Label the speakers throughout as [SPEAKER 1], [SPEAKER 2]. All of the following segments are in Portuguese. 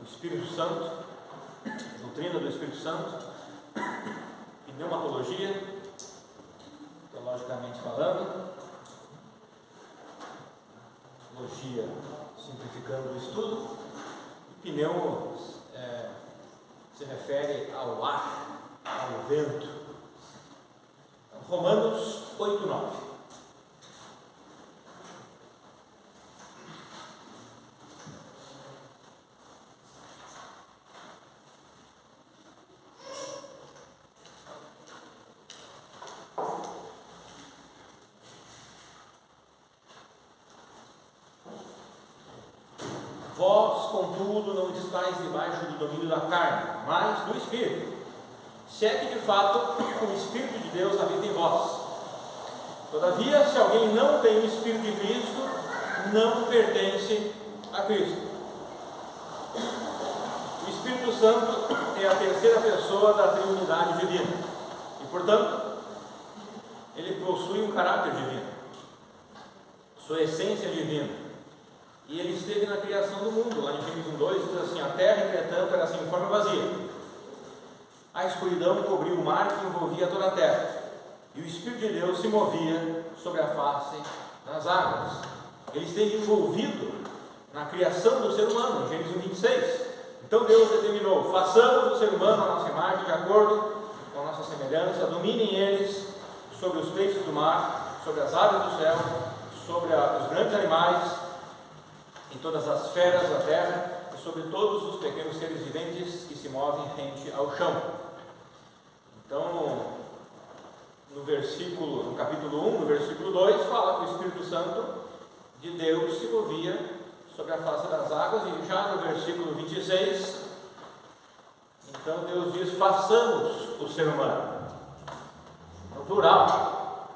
[SPEAKER 1] o Espírito Santo, doutrina do Espírito Santo, pneumatologia, teologicamente falando, teologia simplificando o estudo, e pneu se refere ao ar, ao vento. Romanos 8:9. Vós, contudo, não estáis debaixo do domínio da carne, mas do Espírito, se é que de fato o Espírito de Deus habita em vós. Todavia, se alguém não tem o Espírito de Cristo, não pertence a Cristo. O Espírito Santo é a terceira pessoa da Trindade divina e, portanto, ele possui um caráter divino, sua essência divina. E ele esteve na criação do mundo. Lá em Gênesis 1:2 diz assim: a terra, entretanto, era sem forma e vazia. A escuridão cobriu o mar que envolvia toda a terra, e o Espírito de Deus se movia sobre a face das águas. Ele esteve envolvido na criação do ser humano, em Gênesis 1:26. Então Deus determinou: façamos o ser humano à nossa imagem, de acordo com a nossa semelhança, dominem eles sobre os peixes do mar, sobre as aves do céu, sobre os grandes animais, em todas as feras da terra e sobre todos os pequenos seres viventes que se movem rente ao chão. Então, no capítulo 1, no versículo 2, fala que o Espírito Santo de Deus se movia sobre a face das águas, e já no versículo 26, então Deus diz: façamos o ser humano, no plural,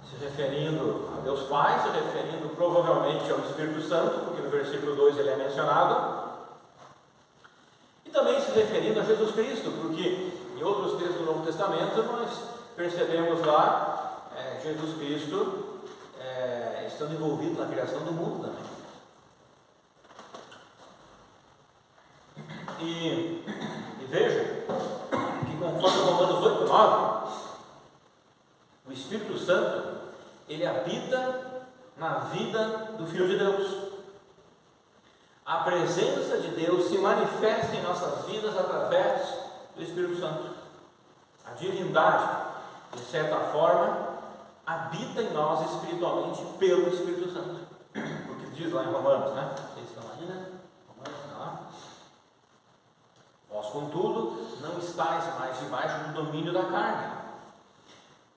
[SPEAKER 1] se referindo a Deus Pai, se referindo provavelmente ao Espírito Santo, porque no versículo 2 ele é mencionado, e também se referindo a Jesus Cristo, porque em outros textos do Novo Testamento nós percebemos lá Jesus Cristo estando envolvido na criação do mundo também. E veja que, conforme Romanos 8:9, o Espírito Santo, ele habita na vida do Filho de Deus. A presença de Deus se manifesta em nossas vidas através do Espírito Santo. A divindade, de certa forma, habita em nós espiritualmente pelo Espírito Santo. Porque diz lá em Romanos, né? Vocês estão aí, né? Romanos, está lá. Vós, contudo, não estáis mais debaixo do domínio da carne,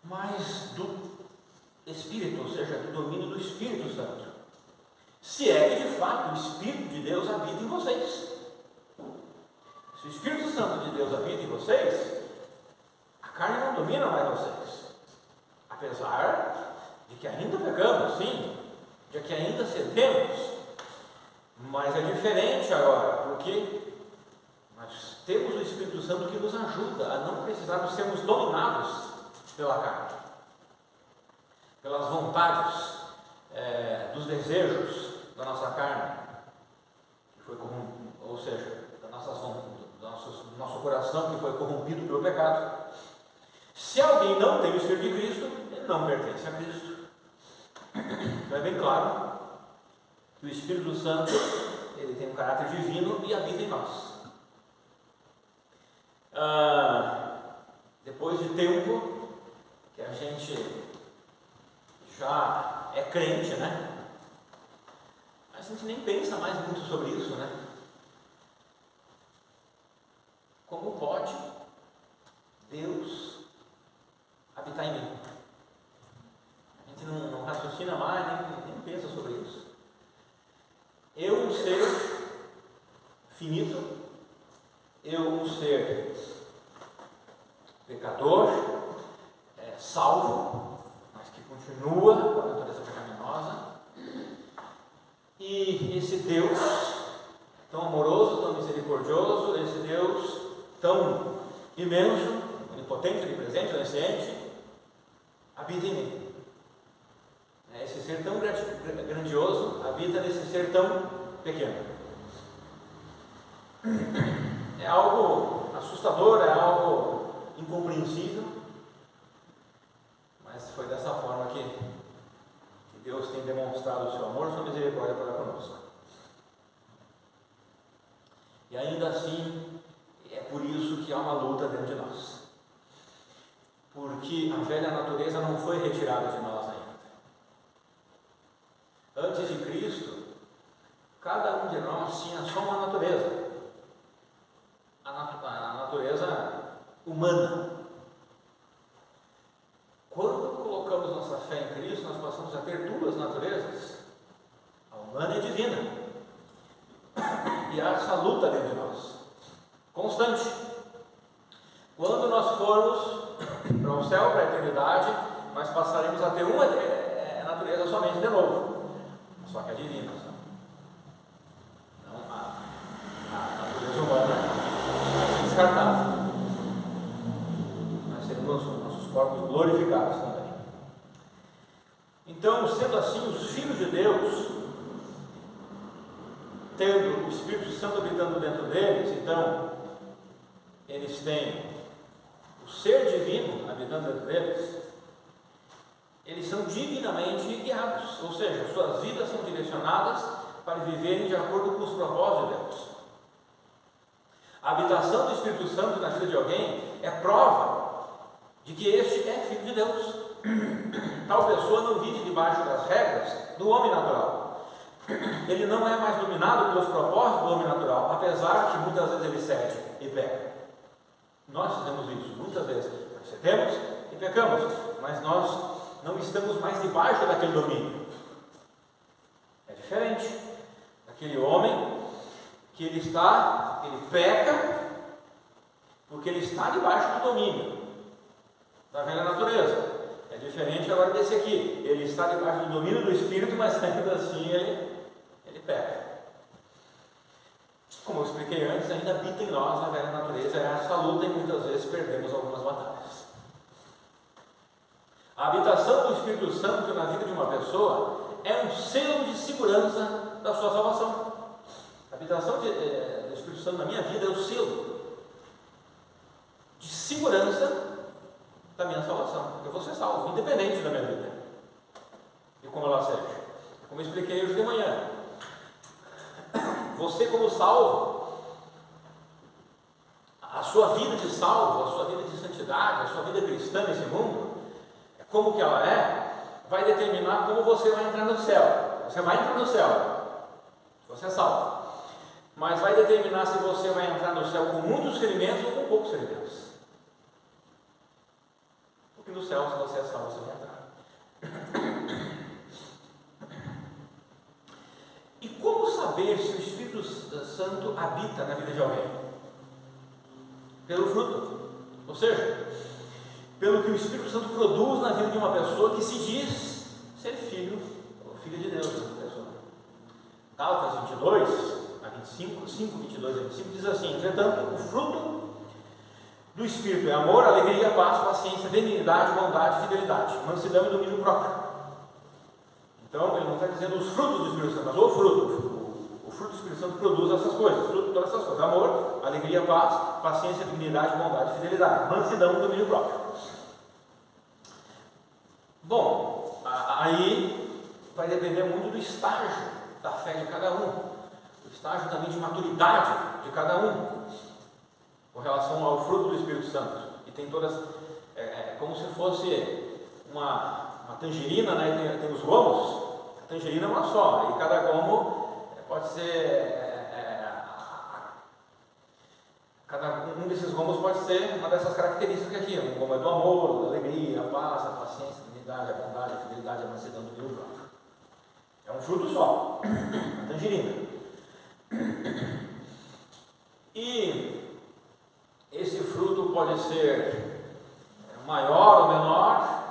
[SPEAKER 1] mas do Espírito, ou seja, do domínio do Espírito Santo. Se é que de fato o Espírito de Deus habita em vocês. Se o Espírito Santo de Deus habita em vocês, a carne não domina mais vocês. Apesar de que ainda pecamos, sim, de que ainda cedemos, mas é diferente agora, porque nós temos o Espírito Santo que nos ajuda a não precisarmos sermos dominados pela carne, pelas vontades, dos desejos da nossa carne, que foi ou seja, do nosso coração que foi corrompido pelo pecado. Se alguém não tem o Espírito de Cristo, ele não pertence a Cristo. Então é bem claro que o Espírito Santo, ele tem um caráter divino e habita em nós. Depois de tempo que a gente já é crente, né? A gente nem pensa mais muito sobre isso, né? Como pode Deus habitar em mim? A gente não raciocina mais, nem pensa sobre isso. Eu, um ser finito, eu, um ser pecador, salvo, mas que continua com a natureza pecaminosa, e esse Deus tão amoroso, tão misericordioso, esse Deus tão imenso, onipotente, onipresente, onisciente, habita em mim. Esse ser tão grandioso habita nesse ser tão pequeno. É algo assustador, é algo incompreensível, mas foi dessa forma que Deus tem demonstrado o seu amor e sua misericórdia para conosco. E ainda assim, é por isso que há uma luta dentro de nós, porque a velha natureza não foi retirada de nós ainda. Antes de Cristo, cada um de nós tinha só uma natureza, a natureza humana. Quando colocamos nossa fé em Cristo, nós passamos a ter duas naturezas, a humana e a divina. E há essa luta dentro de nós, constante. Quando nós formos para o céu, para a eternidade, nós passaremos a ter uma natureza somente de novo, só que a divina. Não a natureza humana vai ser descartada. Nós teremos nossos corpos glorificados também. Então, sendo assim, os filhos de Deus, tendo o Espírito Santo habitando dentro deles, então eles têm o ser divino habitando dentro deles, eles são divinamente guiados, ou seja, suas vidas são direcionadas para viverem de acordo com os propósitos de Deus. A habitação do Espírito Santo na vida de alguém é prova de que este é filho de Deus. Tal pessoa não vive debaixo das regras do homem natural. Ele não é mais dominado pelos propósitos do homem natural, apesar que muitas vezes ele cede e peca. Nós fizemos isso, muitas vezes cedemos e pecamos, mas nós não estamos mais debaixo daquele domínio. É diferente daquele homem que ele peca porque ele está debaixo do domínio da velha natureza. É diferente agora desse aqui, ele está debaixo do domínio do Espírito, mas ainda assim ele peca. Como eu expliquei antes, ainda habita em nós a velha natureza, é essa luta e muitas vezes perdemos algumas batalhas. A habitação do Espírito Santo na vida de uma pessoa é um selo de segurança da sua salvação. A habitação do Espírito Santo na minha vida é o selo de segurança da minha salvação. Eu vou ser salvo, independente da minha vida e como ela seja. Como eu expliquei hoje de manhã, você como salvo, a sua vida de salvo, a sua vida de santidade, a sua vida cristã nesse mundo, como que ela vai determinar como você vai entrar no céu. Você vai entrar no céu, você é salvo, mas vai determinar se você vai entrar no céu com muitos ferimentos ou com poucos ferimentos. Porque no céu, se você é salvo, você vai entrar. E como saber se o Espírito Santo habita na vida de alguém? Pelo fruto, ou seja, pelo que o Espírito Santo produz na vida de uma pessoa que se diz ser filho ou filha de Deus. Gálatas 22, a 25, 5, 22 a 25 diz assim: entretanto, o fruto do Espírito é amor, alegria, paz, paciência, benignidade, bondade, fidelidade, mansidão e domínio próprio. Então, ele não está dizendo os frutos do Espírito Santo, mas o fruto. O fruto do Espírito Santo produz essas coisas, todas essas coisas: amor, alegria, paz, paciência, benignidade, bondade, fidelidade, mansidão e domínio próprio. Bom, aí vai depender muito do estágio da fé de cada um, do estágio também de maturidade de cada um, com relação ao fruto do Espírito Santo. E tem todas, como se fosse uma tangerina, né? Tem os gomos. A tangerina é uma só, e cada gomo pode ser, cada um desses gomos pode ser uma dessas características aqui. Um gomo é do amor, da alegria, a paz, a paciência, a dignidade, a bondade, a fidelidade, a mansidão, do domínio próprio. É um fruto só, a tangerina. E esse fruto pode ser maior ou menor,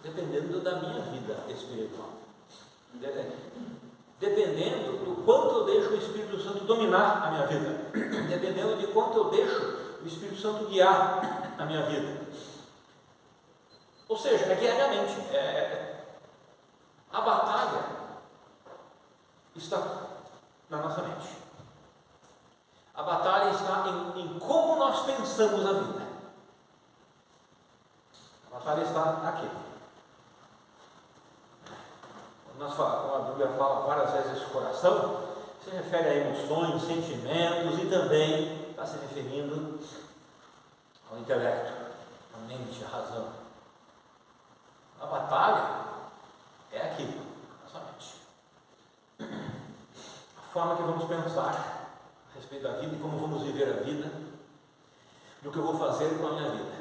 [SPEAKER 1] dependendo da minha vida espiritual. Dependendo do quanto eu deixo o Espírito Santo dominar a minha vida, dependendo de quanto eu deixo o Espírito Santo guiar a minha vida. Ou seja, diariamente, a batalha está na nossa mente. A alcançamos a vida. A batalha está aqui. Como a Bíblia fala várias vezes coração, se refere a emoções, sentimentos e também está se referindo ao intelecto, à mente, à razão. A batalha é aqui, na sua mente. A forma que vamos pensar a respeito da vida e como vamos viver a vida, do que eu vou fazer com a minha vida.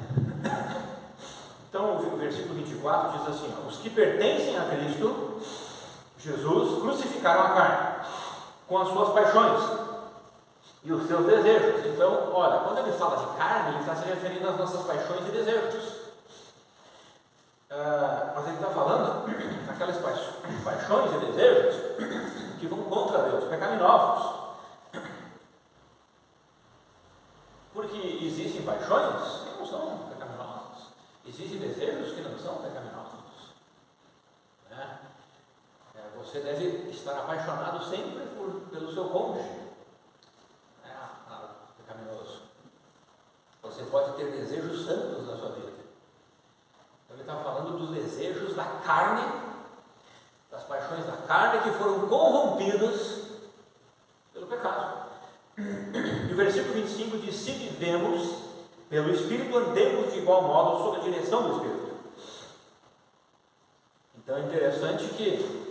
[SPEAKER 1] Então, o versículo 24 diz assim: os que pertencem a Cristo Jesus crucificaram a carne com as suas paixões e os seus desejos. Então, olha, quando ele fala de carne, ele está se referindo às nossas paixões e desejos. Mas ele está falando daquelas paixões e desejos que vão contra Deus, pecaminosos. Porque existem paixões que não são pecaminosas, existem desejos que não são pecaminosos, né? Você deve estar apaixonado sempre pelo seu cônjuge, pecaminoso. Você pode ter desejos santos na sua vida. Então ele está falando dos desejos da carne, das paixões da carne que foram corrompidas pelo pecado. E o versículo 25 diz: se vivemos pelo Espírito, andemos de igual modo sob a direção do Espírito. Então é interessante que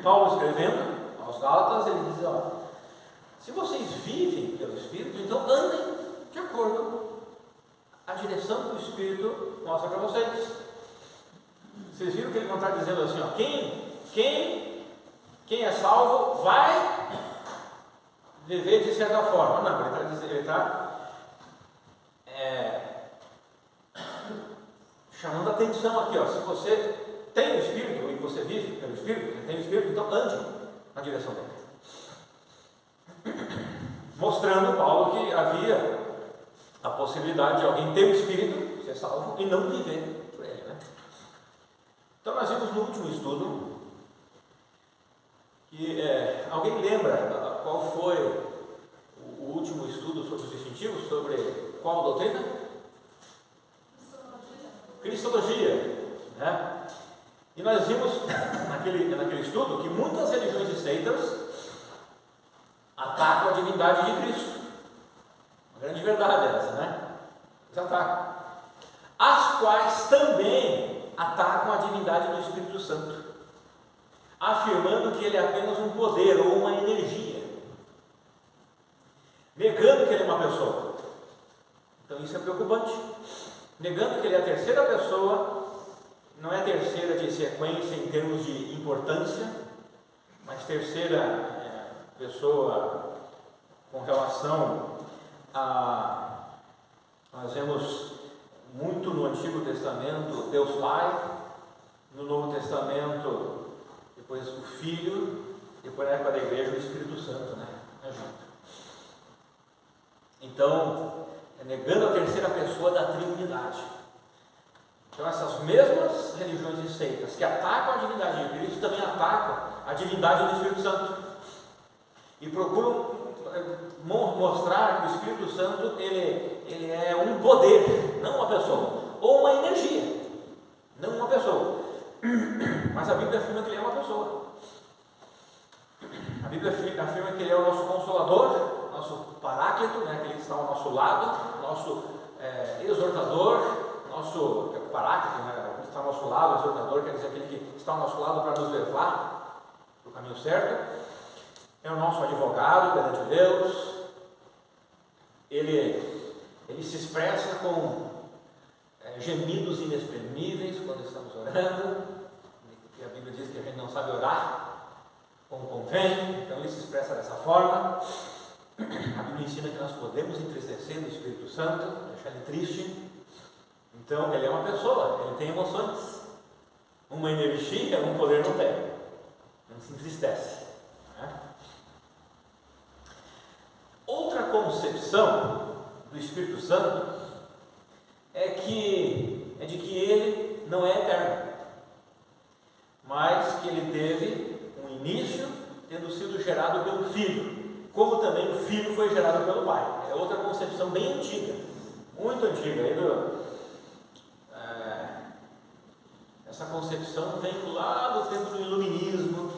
[SPEAKER 1] Paulo, escrevendo aos Gálatas, ele diz: ó, se vocês vivem pelo Espírito, então andem de acordo com a direção que o Espírito mostra para vocês. Vocês viram que ele não está dizendo assim, ó, quem é salvo vai viver de certa forma. Não, ele está chamando a atenção aqui, ó, se você tem o Espírito e você vive pelo Espírito, você tem o Espírito, então ande na direção dele. Mostrando, Paulo, que havia a possibilidade de alguém ter o Espírito, ser salvo, e não viver por ele, né? Então nós vimos no último estudo que alguém lembra qual foi o último estudo sobre os distintivos, sobre qual doutrina? Cristologia, né? E nós vimos naquele estudo que muitas religiões e seitas atacam a divindade de Cristo. Uma grande verdade essa, né? Eles atacam. As quais também atacam a divindade do Espírito Santo, afirmando que ele é apenas um poder ou uma energia, negando que ele é uma pessoa. Então isso é preocupante. Negando que ele é a terceira pessoa. Não é terceira de sequência em termos de importância, mas terceira pessoa com relação a... Nós vemos muito no Antigo Testamento Deus Pai, no Novo Testamento depois o Filho, depois na época da Igreja o Espírito Santo, né? Então, negando a terceira pessoa da Trindade. Então essas mesmas religiões e seitas que atacam a divindade de Cristo também atacam a divindade do Espírito Santo e procuram mostrar que o Espírito Santo ele é um poder, não uma pessoa, ou uma energia, não uma pessoa. Mas a Bíblia afirma que ele é uma pessoa. A Bíblia afirma que ele é o nosso consolador, nosso paráclito, né, aquele que está ao nosso lado, nosso exortador, nosso paráclito, né, que está ao nosso lado, o exortador quer dizer aquele que está ao nosso lado para nos levar para o caminho certo. É o nosso advogado perante Deus. Ele se expressa com gemidos inexprimíveis quando estamos orando, porque a Bíblia diz que a gente não sabe orar como convém, então ele se expressa dessa forma. A Bíblia ensina que nós podemos entristecer o Espírito Santo, deixar ele triste. Então, ele é uma pessoa, ele tem emoções, uma energia, um poder não tem, não se entristece, né? Outra concepção do Espírito Santo é de que ele não é eterno, mas que ele teve um início tendo sido gerado pelo Filho, como também o Filho foi gerado pelo Pai. É outra concepção bem antiga muito antiga. Essa concepção vem lá do tempo do iluminismo,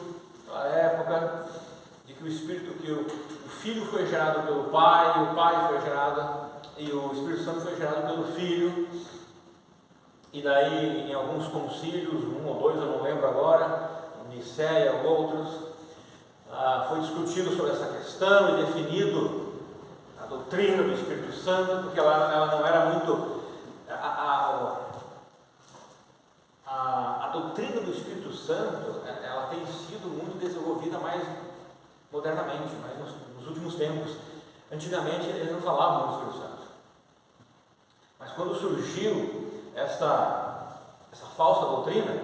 [SPEAKER 1] da época de que o Espírito, que o Filho foi gerado pelo Pai, o Pai foi gerado, e o Espírito Santo foi gerado pelo Filho. E daí, em alguns concílios, 1 ou 2, eu não lembro agora, em Nicéia ou outros, foi discutido sobre essa questão e definido a doutrina do Espírito Santo, porque ela não era muito... A doutrina do Espírito Santo, ela tem sido muito desenvolvida mais modernamente, mais nos últimos tempos. Antigamente eles não falavam do Espírito Santo, mas quando surgiu essa falsa doutrina,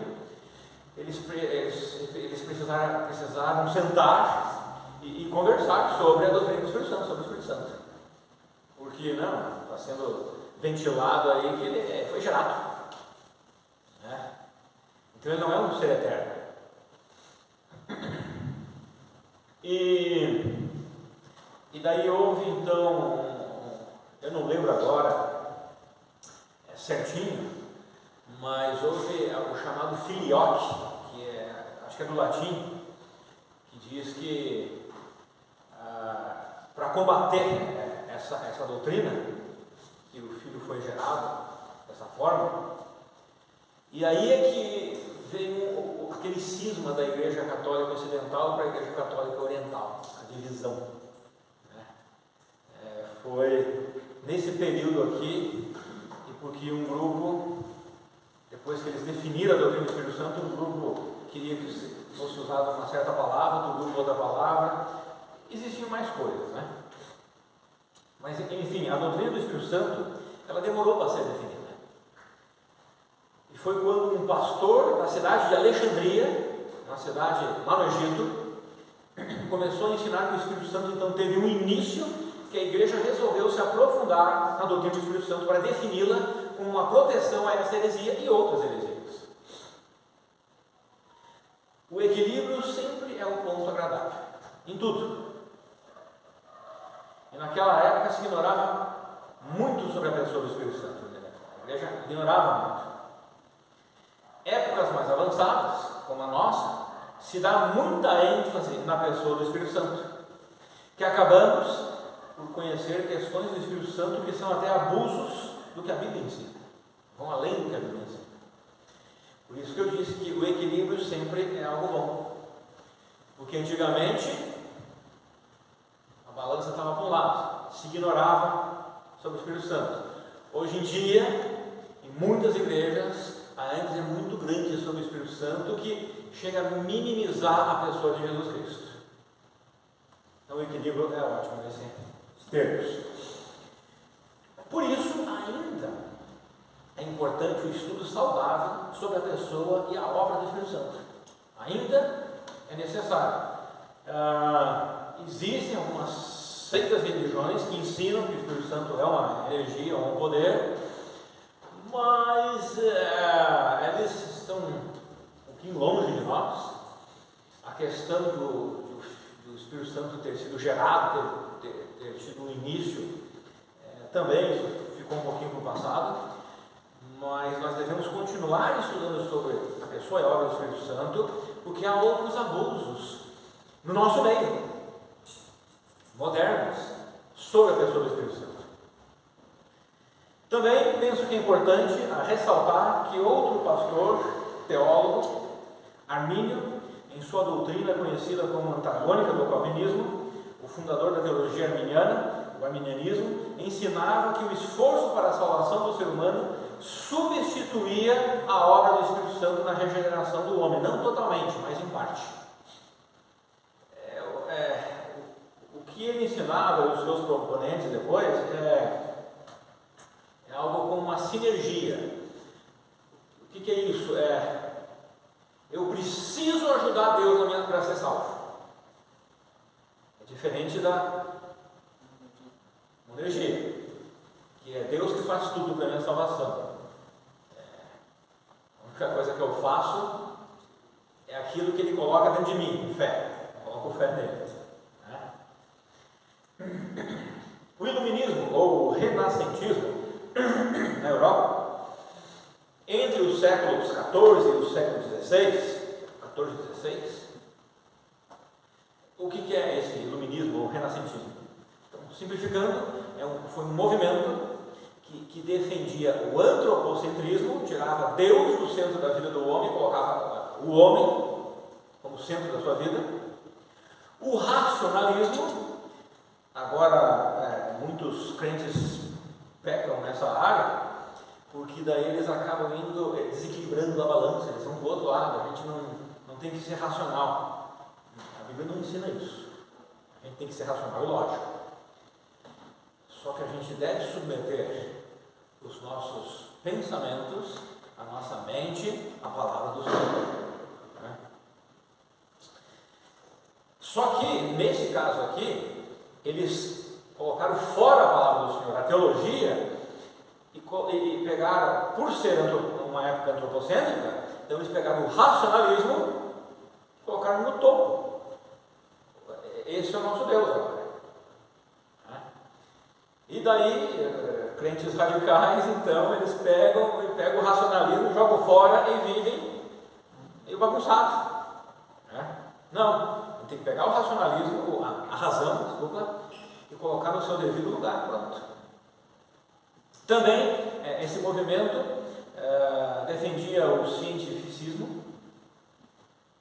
[SPEAKER 1] eles precisaram sentar e conversar sobre a doutrina do Espírito Santo, sobre o Espírito Santo, porque não, está sendo ventilado aí que ele foi gerado, né? Então ele não é um ser eterno. E daí houve então, eu não lembro agora certinho, mas houve o chamado filioque, que acho que é do latim, que diz que para combater essa doutrina, que o Filho foi gerado dessa forma, e aí é que veio aquele cisma da Igreja Católica Ocidental para a Igreja Católica Oriental, a divisão, né? Foi nesse período aqui, e porque um grupo, depois que eles definiram a doutrina do Espírito Santo, um grupo queria que fosse usada uma certa palavra, outro grupo outra palavra, existiam mais coisas, né? Mas enfim, a doutrina do Espírito Santo, ela demorou para ser definida. E foi quando um pastor da cidade de Alexandria, uma cidade lá no Egito, começou a ensinar que o Espírito Santo então teve um início, que a igreja resolveu se aprofundar na doutrina do Espírito Santo para defini-la como uma proteção a essa heresia e outras heresias. O equilíbrio sempre é um ponto agradável, em tudo. E naquela época se ignorava muito sobre a pessoa do Espírito Santo, né? A igreja ignorava muito. Épocas mais avançadas, como a nossa, se dá muita ênfase na pessoa do Espírito Santo, que acabamos por conhecer questões do Espírito Santo que são até abusos do que a Bíblia ensina, vão além do que a Bíblia ensina. Por isso que eu disse que o equilíbrio sempre é algo bom, porque antigamente a balança estava para um lado, se ignorava sobre o Espírito Santo. Hoje em dia, em muitas igrejas, a ênfase é muito grande sobre o Espírito Santo, que chega a minimizar a pessoa de Jesus Cristo. Então o equilíbrio é ótimo nesses termos. Por isso, ainda é importante o estudo saudável sobre a pessoa e a obra do Espírito Santo. Ainda é necessário. Existem algumas seitas religiões que ensinam que o Espírito Santo é uma energia, um poder, mas eles estão um pouquinho longe de nós. A questão do Espírito Santo ter sido gerado, ter tido um início, também isso ficou um pouquinho para o passado, mas nós devemos continuar estudando sobre a pessoa e a obra do Espírito Santo, porque há outros abusos no nosso meio, modernos, sobre a pessoa do Espírito Santo. Também penso que é importante ressaltar que outro pastor, teólogo, Armínio, em sua doutrina conhecida como antagônica do calvinismo, o fundador da teologia arminiana, o arminianismo, ensinava que o esforço para a salvação do ser humano substituía a obra do Espírito Santo na regeneração do homem, não totalmente, mas em parte. O que ele ensinava e os seus proponentes depois é algo como uma sinergia. O que é isso? Eu preciso ajudar Deus para ser salvo. É diferente da monergia, que é Deus que faz tudo para a minha salvação. A única coisa que eu faço é aquilo que Ele coloca dentro de mim, fé. Eu coloco fé nele. O iluminismo ou o renascentismo na Europa, entre os séculos XIV e o século XVI, o que é esse iluminismo ou renascentismo? Então, simplificando, foi um movimento que defendia o antropocentrismo, tirava Deus do centro da vida do homem, colocava o homem como centro da sua vida. O racionalismo, agora muitos crentes pecam nessa área, porque daí eles acabam indo desequilibrando a balança, eles vão do outro lado. A gente não tem que ser racional, a Bíblia não ensina isso. A gente tem que ser racional e lógico, só que a gente deve submeter os nossos pensamentos, a nossa mente, à palavra do Senhor, né? Só que nesse caso aqui eles colocaram fora a palavra do Senhor, a teologia, e pegaram, por ser uma época antropocêntrica, então eles pegaram o racionalismo e colocaram no topo. Esse é o nosso Deus agora, né? E daí, crentes radicais, então, eles pegam o racionalismo, jogam fora e vivem meio bagunçados, né? Não, tem que pegar o racionalismo, a razão, desculpa, e colocar no seu devido lugar, pronto. Também, esse movimento defendia o cientificismo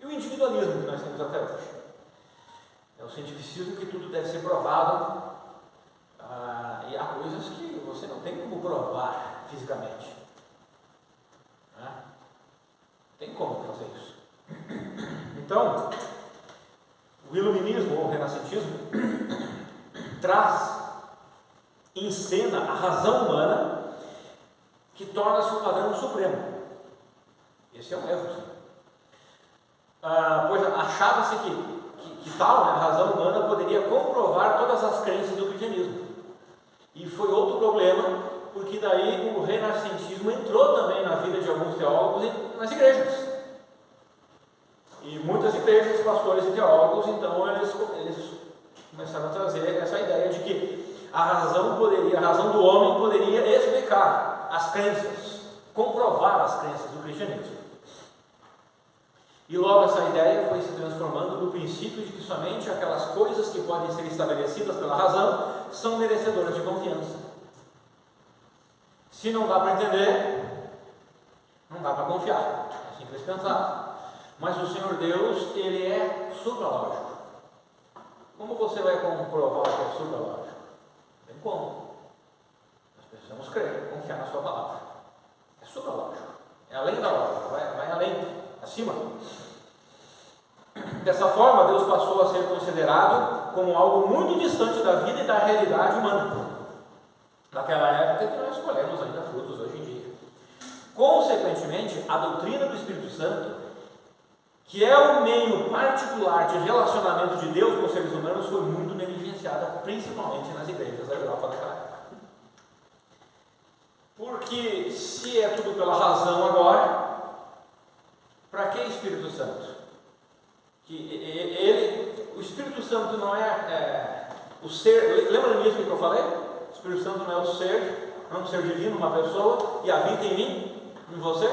[SPEAKER 1] e o individualismo que nós temos até hoje. É o cientificismo que tudo deve ser provado, e há coisas que você não tem como provar fisicamente, né? Tem como fazer isso. Então, o iluminismo ou o renascentismo encena a razão humana, que torna-se um padrão supremo. Esse é um erro, sim. Pois achava-se que tal, né, a razão humana poderia comprovar todas as crenças do cristianismo. E foi outro problema, porque daí o renascentismo entrou também na vida de alguns teólogos e nas igrejas. E muitas igrejas, pastores e teólogos, então eles começaram a trazer essa ideia de que a razão do homem poderia explicar as crenças, comprovar as crenças do cristianismo. E logo essa ideia foi se transformando no princípio de que somente aquelas coisas que podem ser estabelecidas pela razão são merecedoras de confiança. Se não dá para entender, não dá para confiar. É assim que eles pensavam. Mas o Senhor Deus, Ele é supralógico. Como você vai comprovar que é supralógico? Não tem como. Nós precisamos crer, confiar na sua palavra. É supralógico. É além da lógica, vai além, acima. Dessa forma, Deus passou a ser considerado como algo muito distante da vida e da realidade humana. Naquela época que nós colhemos ainda frutos hoje em dia. Consequentemente, a doutrina do Espírito Santo, que é o meio particular de relacionamento de Deus com os seres humanos, foi muito negligenciada, principalmente nas igrejas da Europa daquela época. Porque se é tudo pela razão agora, para que Espírito Santo? O Espírito Santo não é o ser. Lembra disso que eu falei? O Espírito Santo não é o ser, não é um ser divino, uma pessoa, e habita em mim, em você.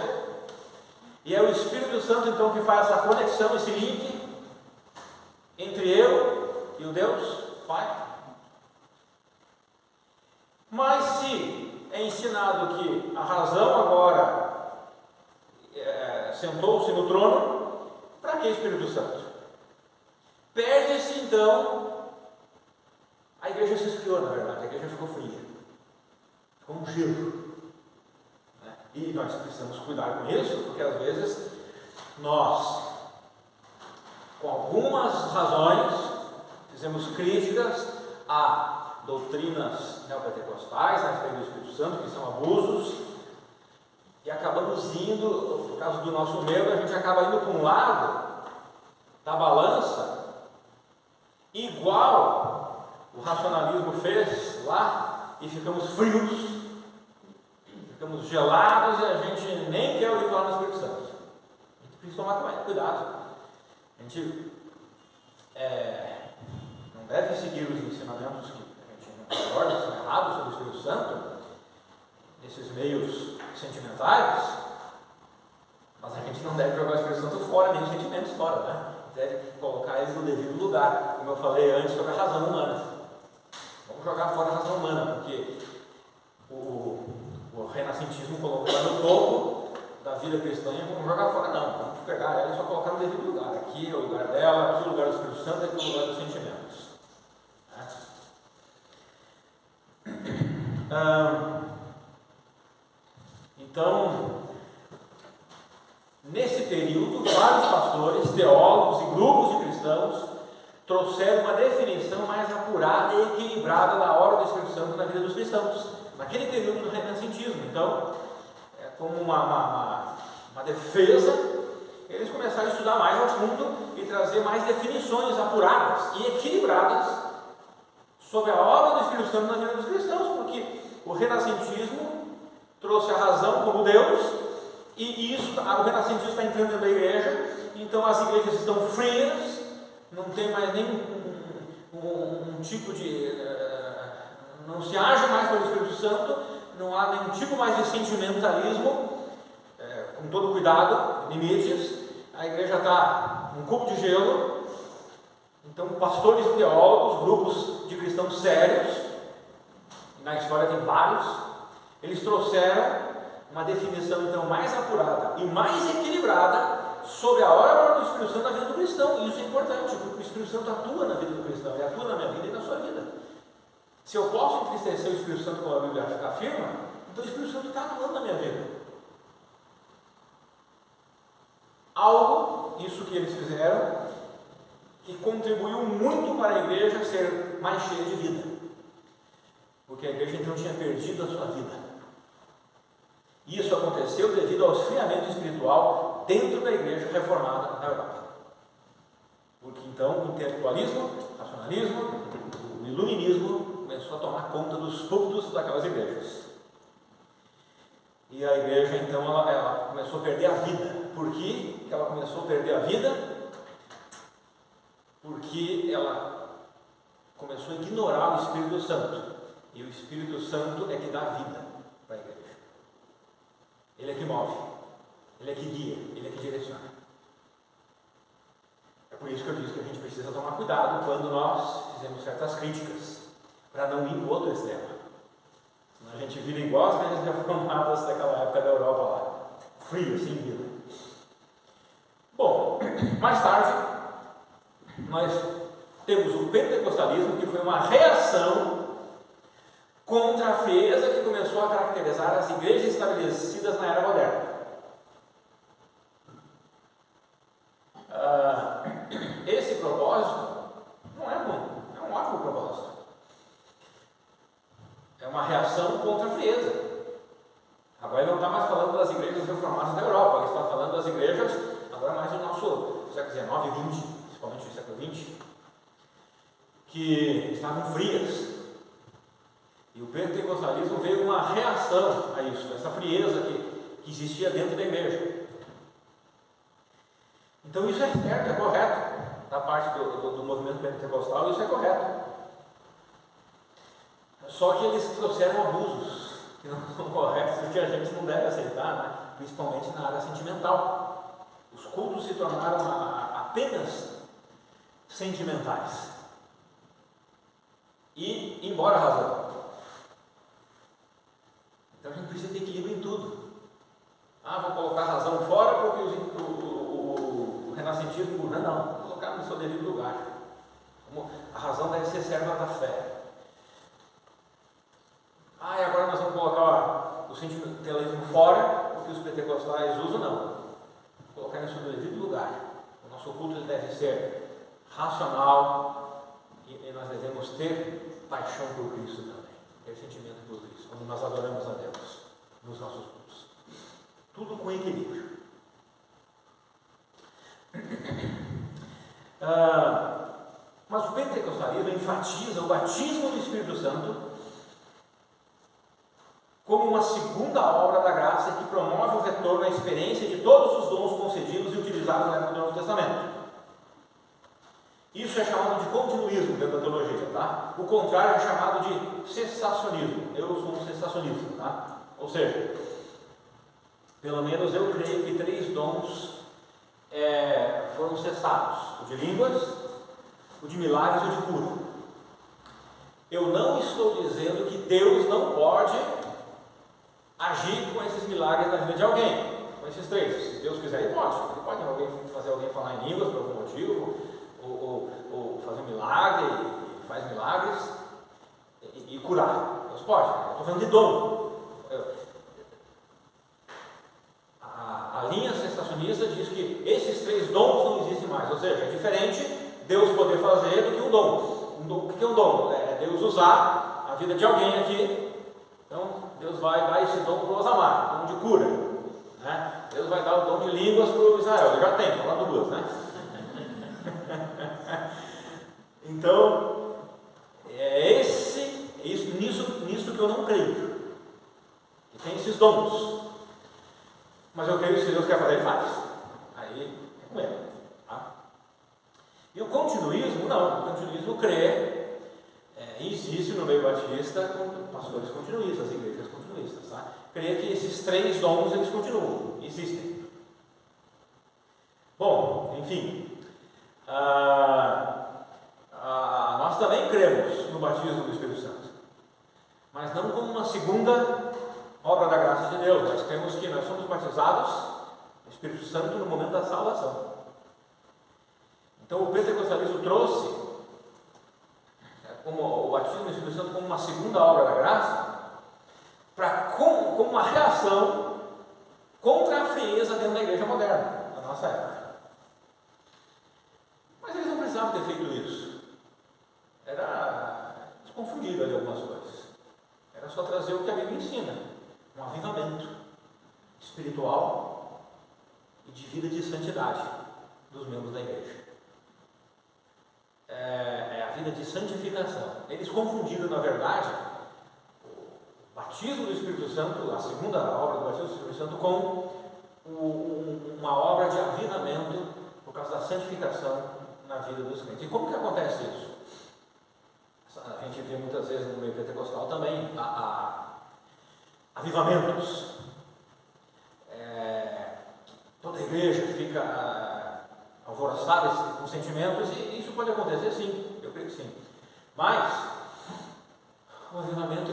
[SPEAKER 1] E é o Espírito Santo então que faz essa conexão, esse link entre eu e o Deus Pai. Mas se é ensinado que a razão agora sentou-se no trono, para que Espírito Santo? Perde-se então, a igreja se esfriou, na verdade, a igreja ficou fria, ficou um gelo, né? E nós precisamos cuidar com isso, porque às vezes nós, com algumas razões, fizemos críticas a doutrinas neopentecostais a respeito do Espírito Santo, que são abusos, e acabamos indo, por causa do nosso medo, a gente acaba indo para um lado da balança, igual o racionalismo fez lá, e ficamos frios, ficamos gelados, e a gente nem quer ouvir falar no Espírito Santo. A gente precisa tomar cuidado. A gente não deve seguir os ensinamentos que a gente não concorda, são errados sobre o Espírito Santo, esses meios sentimentais, mas a gente não deve jogar o Espírito Santo fora, nem os sentimentos fora, né? Deve colocar eles no devido lugar, como eu falei antes sobre a razão humana. Vamos jogar fora a razão humana, porque o renascentismo colocou ela no topo da vida cristã e vamos jogar fora, não. Vamos pegar ela e só colocar no devido lugar. Aqui é o lugar dela, aqui é o lugar do Espírito Santo, aqui é o lugar dos sentimentos. Então, nesse período, vários pastores, teólogos e grupos de cristãos trouxeram uma definição mais apurada e equilibrada da obra do Espírito Santo na vida dos cristãos, naquele período do renascentismo. Então, como uma defesa, eles começaram a estudar mais a fundo e trazer mais definições apuradas e equilibradas sobre a obra do Espírito Santo na vida dos cristãos, porque o renascentismo trouxe a razão como Deus, e o renascentismo está entrando dentro da igreja, então as igrejas estão frias, não tem mais nem um tipo de... não se age mais pelo Espírito Santo, não há nenhum tipo mais de sentimentalismo, com todo cuidado, limites, a igreja está num cubo de gelo. Então, pastores e teólogos, grupos de cristãos sérios, na história tem vários, eles trouxeram uma definição então mais apurada e mais equilibrada sobre a obra do Espírito Santo na vida do cristão. E isso é importante, porque o Espírito Santo atua na vida do cristão, ele atua na minha vida e na sua vida. Se eu posso entristecer o Espírito Santo, como a Bíblia afirma, então o Espírito Santo está atuando na minha vida. Algo, isso que eles fizeram, que contribuiu muito para a igreja ser mais cheia de vida, porque a igreja então tinha perdido a sua vida. Isso aconteceu devido ao esfriamento espiritual dentro da igreja reformada na Europa, porque então o intelectualismo, o racionalismo, o iluminismo começou a tomar conta dos púlpitos daquelas igrejas, e a igreja então ela começou a perder a vida. Por que ela começou a perder a vida? Porque ela começou a ignorar o Espírito Santo, e o Espírito Santo é que dá vida para a igreja. Ele é que move, ele é que guia, ele é que direciona. É por isso que eu disse que a gente precisa tomar cuidado quando nós fizemos certas críticas, para não ir no outro extremo. Senão a gente vira igual as igrejas reformadas daquela época da Europa lá, frio, sem vida. Bom, mais tarde nós temos o pentecostalismo, que foi uma reação contra a frieza que começou a caracterizar as igrejas estabelecidas na era moderna. Esse propósito não é bom, é um ótimo propósito. É uma reação contra a frieza. Agora ele não está mais falando das igrejas reformadas da Europa, ele está falando das igrejas agora mais do nosso século XIX e XX, principalmente no século XX, que estavam frias. E o pentecostalismo veio uma reação a isso, essa frieza que existia dentro da igreja. Então isso é certo, é correto, da parte do movimento pentecostal, isso é correto. Só que eles trouxeram abusos que não são corretos, que a gente não deve aceitar, né? Principalmente na área sentimental. Os cultos se tornaram apenas sentimentais. E embora a razão. Então a gente precisa ter equilíbrio em tudo. Vou colocar a razão fora porque o renascentismo não, vou colocar no seu devido lugar. A razão deve ser serva da fé. E agora nós vamos colocar o sentimentalismo fora porque os pentecostais usam, não. Vou colocar no seu devido lugar. O nosso culto ele deve ser racional e nós devemos ter paixão por Cristo também, ter sentimento por Cristo, quando nós adoramos a Deus nos nossos cultos. Tudo com equilíbrio. Mas o pentecostalismo enfatiza o batismo do Espírito Santo como uma segunda obra da graça que promove o retorno à experiência de todos os dons concedidos e utilizados na época do Novo Testamento. Isso é chamado de continuismo dentro da teologia, tá? O contrário é chamado de cessacionismo. Eu sou um cessacionista, tá? Ou seja, pelo menos eu creio que 3 dons foram cessados: o de línguas, o de milagres e o de cura. Eu não estou dizendo que Deus não pode agir com esses milagres na vida de alguém, com esses 3. Se Deus quiser, Ele pode. Ele pode fazer alguém falar em línguas por algum motivo, ou fazer um milagre, faz milagres e curar. Deus pode. Eu estou falando de dom. A linha sensacionista diz que esses 3 dons não existem mais, ou seja, é diferente Deus poder fazer do que um dom. O que é um dom? É Deus usar a vida de alguém aqui. Então, Deus vai dar esse dom para o Osamar, dom de cura, né? Deus vai dar o dom de línguas para o Israel. Ele já tem, falando 2, né? Então, nisso que eu não creio. Que tem esses dons. Mas eu creio que se Deus quer fazer, Ele faz. Aí é com Ele. Tá? E o continuismo, não. O continuismo crê, existe no meio batista com pastores continuistas, igrejas continuistas. Tá? Crê que esses 3 dons, eles continuam, existem. Bom, enfim. Nós também cremos no batismo do Espírito Santo. Mas não como uma segunda obra da graça de Deus. Nós cremos que nós somos batizados no Espírito Santo no momento da salvação. Então o pentecostalismo trouxe como o batismo no Espírito Santo como uma segunda obra da graça, como uma reação contra a frieza dentro da igreja moderna, da nossa época. Mas eles não precisavam ter feito isso. Era confundido ali algumas coisas. Era só trazer o que a Bíblia ensina: um avivamento espiritual e de vida de santidade dos membros da igreja. É a vida de santificação. Eles confundiram, na verdade, o batismo do Espírito Santo, a segunda obra do batismo do Espírito Santo, com uma obra de avivamento por causa da santificação na vida dos crentes. E como que acontece isso? A gente vê muitas vezes no meio pentecostal também avivamentos. Toda a igreja fica alvoroçada com sentimentos, e isso pode acontecer, sim, eu creio que sim. Mas o avivamento,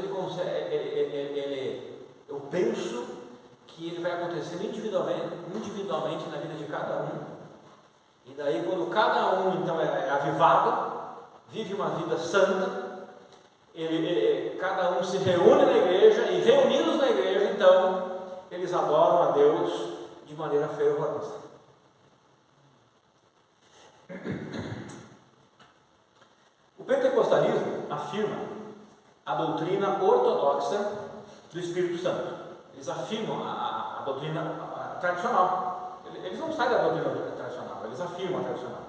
[SPEAKER 1] eu penso que ele vai acontecer individualmente na vida de cada um. E daí, quando cada um então é avivado, vive uma vida santa, cada um se reúne na igreja, e reunidos na igreja, então eles adoram a Deus de maneira fervorosa. O pentecostalismo afirma a doutrina ortodoxa do Espírito Santo. Eles afirmam a doutrina tradicional. Eles não saem da doutrina tradicional, eles afirmam a tradicional.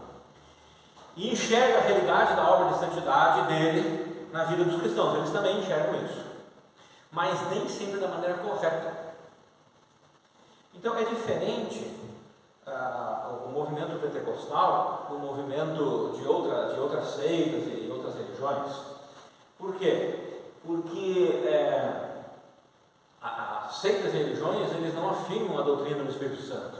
[SPEAKER 1] E enxergam a realidade da obra de santidade dele na vida dos cristãos. Eles também enxergam isso, mas nem sempre da maneira correta. Então é diferente o movimento pentecostal do movimento de outras seitas e outras religiões. Por quê? Porque as seitas e religiões, eles não afirmam a doutrina do Espírito Santo.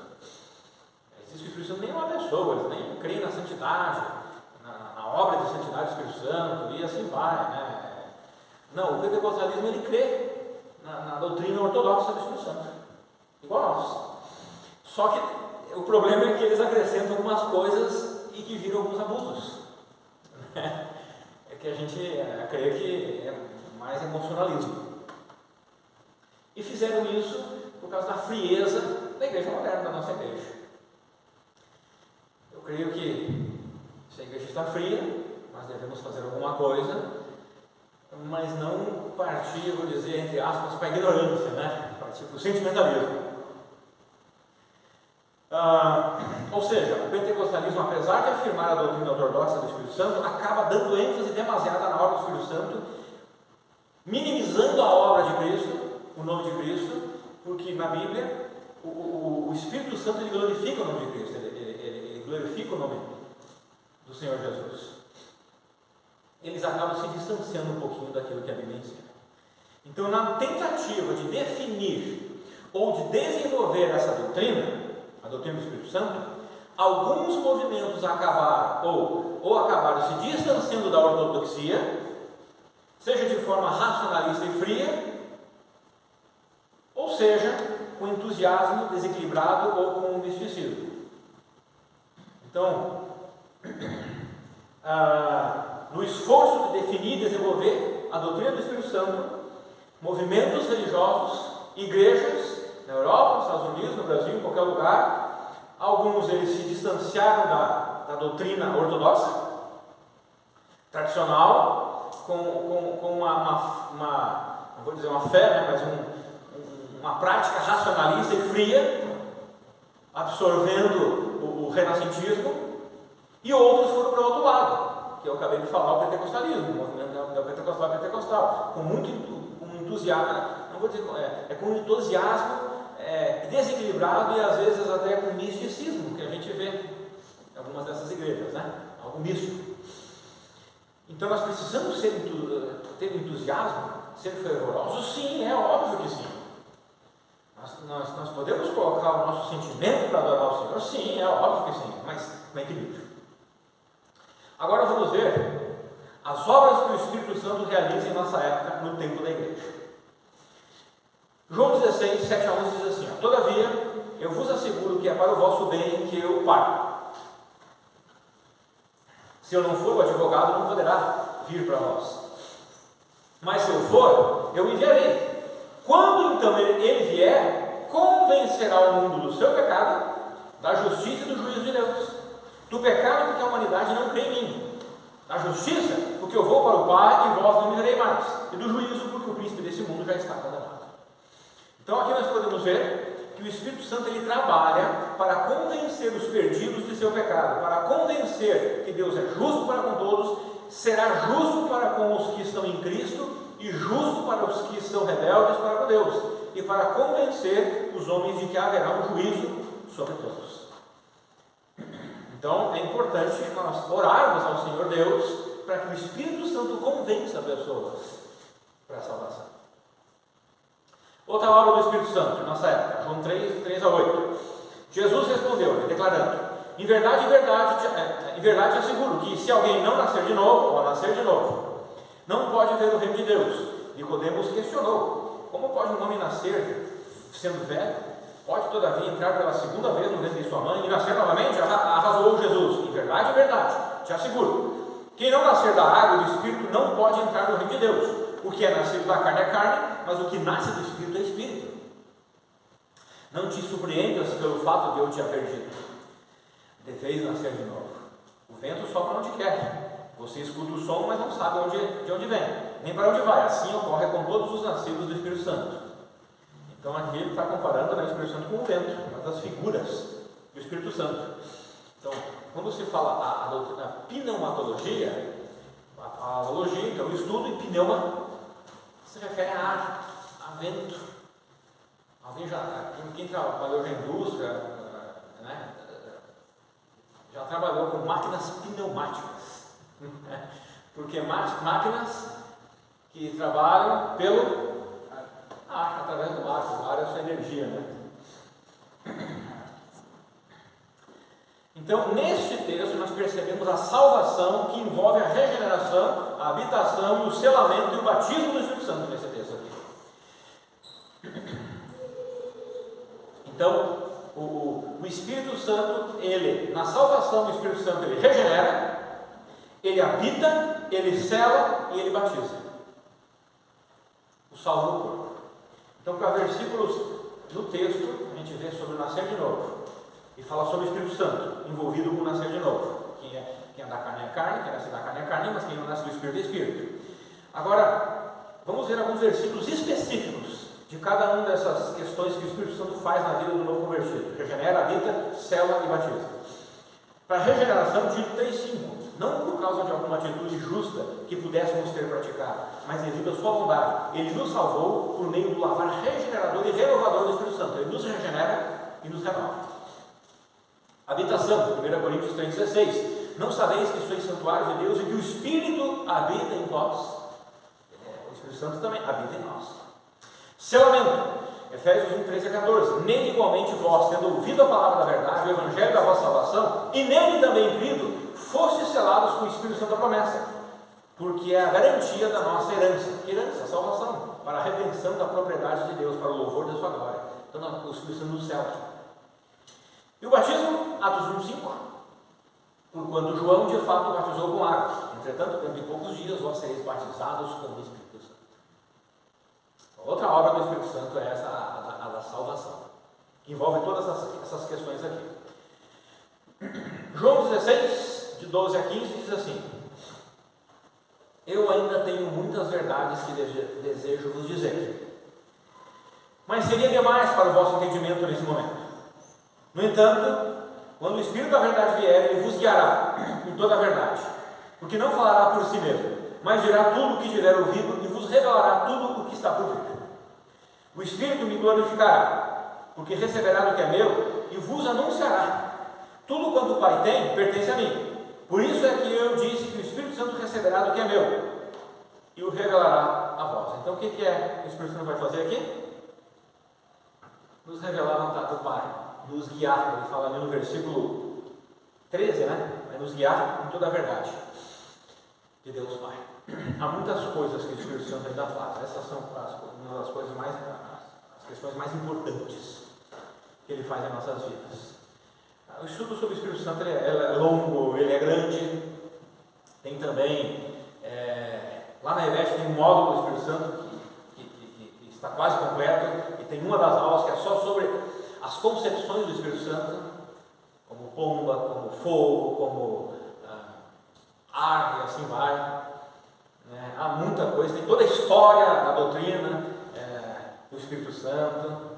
[SPEAKER 1] Eles dizem que o Espírito Santo nem é uma pessoa, eles nem creem na santidade, na obra de santidade do Espírito Santo, e assim vai, né? Não, o pentecostalismo, ele crê na doutrina ortodoxa do Espírito Santo, igual a nós. Só que o problema é que eles acrescentam algumas coisas e que viram alguns abusos. É que a gente crê que é mais emocionalismo. E fizeram isso por causa da frieza da igreja moderna, da nossa igreja. Eu creio que se a igreja está fria, nós devemos fazer alguma coisa, mas não partir, vou dizer, entre aspas, para a ignorância, né? Partir para o sentimentalismo. Ou seja, o pentecostalismo, apesar de afirmar a doutrina ortodoxa do Espírito Santo, acaba dando ênfase demasiada na obra do Espírito Santo, minimizando a obra de Cristo, o nome de Cristo, porque na Bíblia o Espírito Santo, ele glorifica o nome de Cristo, ele glorifica o nome do Senhor Jesus. Eles acabam se distanciando um pouquinho daquilo que a Bíblia ensina. Então, na tentativa de definir ou de desenvolver essa doutrina, a doutrina do Espírito Santo, alguns movimentos acabaram ou acabaram se distanciando da ortodoxia, seja de forma racionalista e fria, ou seja, com entusiasmo desequilibrado ou com misticismo. Então, no esforço de definir e desenvolver a doutrina do Espírito Santo, movimentos religiosos, igrejas, na Europa, nos Estados Unidos, no Brasil, em qualquer lugar, alguns eles se distanciaram da doutrina ortodoxa, tradicional, com não vou dizer uma fé, né, mas uma prática racionalista e fria, absorvendo o renascentismo, e outros foram para o outro lado, que eu acabei de falar, o pentecostalismo, o movimento pentecostal, com muito entusiasmo, não vou dizer, com entusiasmo desequilibrado e às vezes até com misticismo, que a gente vê em algumas dessas igrejas, né? Algo místico. Então nós precisamos ter entusiasmo, ser fervorosos? Sim, é óbvio que sim. Nós podemos colocar o nosso sentimento para adorar o Senhor? Sim, é óbvio que sim, mas com equilíbrio. Agora vamos ver as obras que o Espírito Santo realiza em nossa época no templo da igreja. João 16, 7 a 11 diz assim: todavia, eu vos asseguro que é para o vosso bem que eu parto. Se eu não for, o advogado não poderá vir para vós. Mas se eu for, eu enviarei. Quando então ele vier, convencerá o mundo do seu pecado, da justiça e do juízo de Deus. Do pecado, porque a humanidade não crê em mim. Da justiça, porque eu vou para o Pai e vós não me vereis mais. E do juízo, porque o príncipe desse mundo já está condenado. Então aqui nós podemos ver que o Espírito Santo ele trabalha para convencer os perdidos de seu pecado, para convencer que Deus é justo para com todos, será justo para com os que estão em Cristo e justo para os que são rebeldes para com Deus, e para convencer os homens de que haverá um juízo sobre todos. Então é importante nós orarmos ao Senhor Deus para que o Espírito Santo convença pessoas para a salvação. Outra obra do Espírito Santo, em nossa época, João 3 a 8. Jesus respondeu, declarando: em verdade te asseguro que se alguém não nascer de novo, ou nascer de novo, não pode ver o reino de Deus. Nicodemos questionou: como pode um homem nascer sendo velho? Pode todavia entrar pela segunda vez no ventre de sua mãe e nascer novamente? Arrasou Jesus: em verdade, te asseguro, quem não nascer da água e do Espírito não pode entrar no reino de Deus. O que é nascido da carne é carne, mas o que nasce do Espírito é Espírito. Não te surpreendas pelo fato de eu te haver dito: deveis nascer de novo. O vento sopra onde quer, você escuta o som, mas não sabe de onde vem, nem para onde vai. Assim ocorre com todos os nascidos do Espírito Santo. Então aqui ele está comparando o Espírito Santo com o vento, uma das figuras do Espírito Santo. Então, quando se fala a pneumatologia, a analogia, então o estudo, e pneuma se refere a ar, a vento. Quem trabalhou na indústria, né, já trabalhou com máquinas pneumáticas, porque máquinas que trabalham pelo ar, através do ar. O ar é a sua energia, né? Então, neste texto, nós percebemos a salvação que envolve a regeneração, a habitação, o selamento e o batismo do Espírito Santo nesse texto aqui. Então, o Espírito Santo, ele, na salvação, o Espírito Santo, ele regenera, ele habita, ele sela e ele batiza. O salvo no corpo. Então, para versículos no texto, a gente vê sobre o nascer de novo. E fala sobre o Espírito Santo, envolvido com o nascer de novo. Quem é da carne é carne, quem nasce da carne é carne, mas quem não nasce do Espírito é Espírito. Agora, vamos ver alguns versículos específicos de cada uma dessas questões que o Espírito Santo faz na vida do novo convertido. Regenera, habita, sela e batiza. Para a regeneração, Tito 3,5. Não por causa de alguma atitude justa que pudéssemos ter praticado, mas devido à sua bondade. Ele nos salvou por meio do lavar regenerador e renovador do Espírito Santo. Ele nos regenera e nos renova. Habitação, 1 Coríntios 3,16. Não sabeis que sois santuário de Deus e que o Espírito habita em vós? O Espírito Espírito Santo também habita em nós. Selamento, Efésios 1, 13 a 14. Nele igualmente vós, tendo ouvido a palavra da verdade, o evangelho da vossa salvação, e nele também crido, fostes selados com o Espírito Santo da promessa, porque é a garantia da nossa herança. Que herança? A salvação, para a redenção da propriedade de Deus, para o louvor da sua glória. Então o Espírito Santo nos cela. E o batismo, Atos 1, 5. Porquanto João de fato batizou com água, entretanto, dentro de poucos dias vós sereis batizados com o Espírito Santo. Outra obra do Espírito Santo é essa, a da salvação, que envolve todas essas questões aqui. João 16, de 12 a 15, diz assim: eu ainda tenho muitas verdades que desejo vos dizer, mas seria demais para o vosso entendimento nesse momento. No entanto, quando o Espírito da verdade vier, ele vos guiará em toda a verdade, porque não falará por si mesmo, mas dirá tudo o que tiver ouvido e vos revelará tudo o que está por vir. O Espírito me glorificará, porque receberá do que é meu e vos anunciará. Tudo quanto o Pai tem, pertence a mim. Por isso é que eu disse que o Espírito Santo receberá do que é meu e o revelará a vós. Então o que o Espírito Santo vai fazer aqui? Nos revelar a vontade do Pai, nos guiar. Ele fala ali no versículo 13, vai nos guiar em toda a verdade de Deus Pai. Há muitas coisas que o Espírito Santo ainda faz. Essas são uma das coisas as questões mais importantes que ele faz em nossas vidas. O estudo sobre o Espírito Santo ele é longo, ele é grande. Tem também, lá na EBET tem um módulo do Espírito Santo que está quase completo, e tem uma das aulas que é só sobre as concepções do Espírito Santo, como pomba, como fogo, como ar, e assim vai. Há muita coisa, tem toda a história da doutrina do Espírito Santo.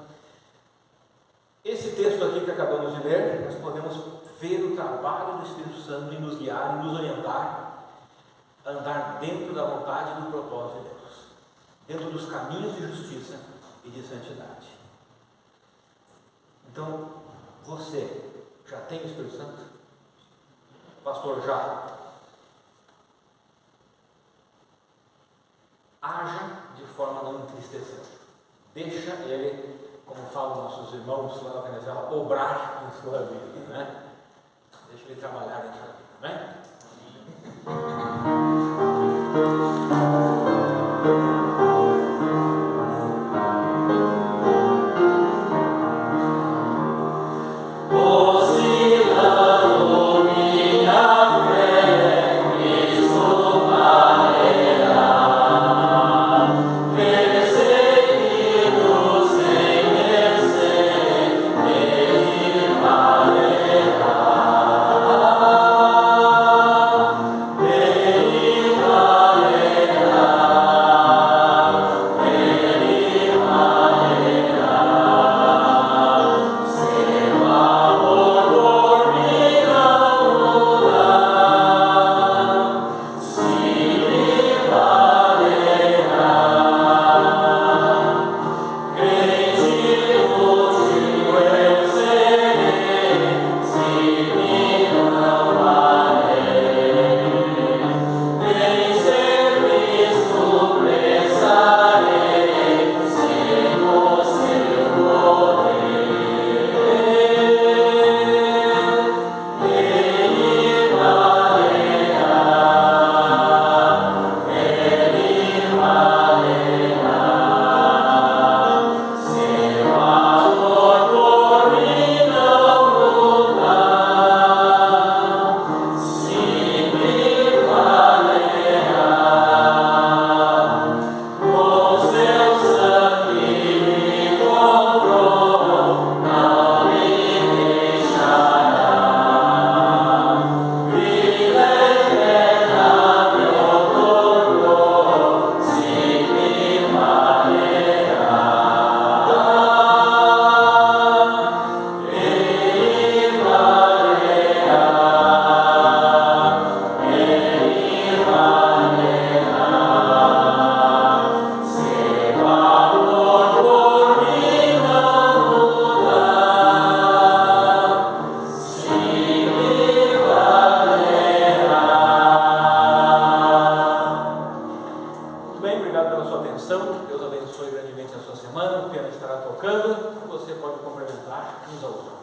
[SPEAKER 1] Esse texto aqui que acabamos de ler, nós podemos ver o trabalho do Espírito Santo em nos guiar, em nos orientar a andar dentro da vontade e do propósito de Deus, dentro dos caminhos de justiça e de santidade. Então, você já tem o Espírito Santo? Pastor, já. Haja de forma a não entristecer. Deixa ele, como falam nossos irmãos lá na Venezuela, obrar em sua vida, Deixa ele trabalhar em sua vida, amém?
[SPEAKER 2] Amen.
[SPEAKER 1] uns aos outros.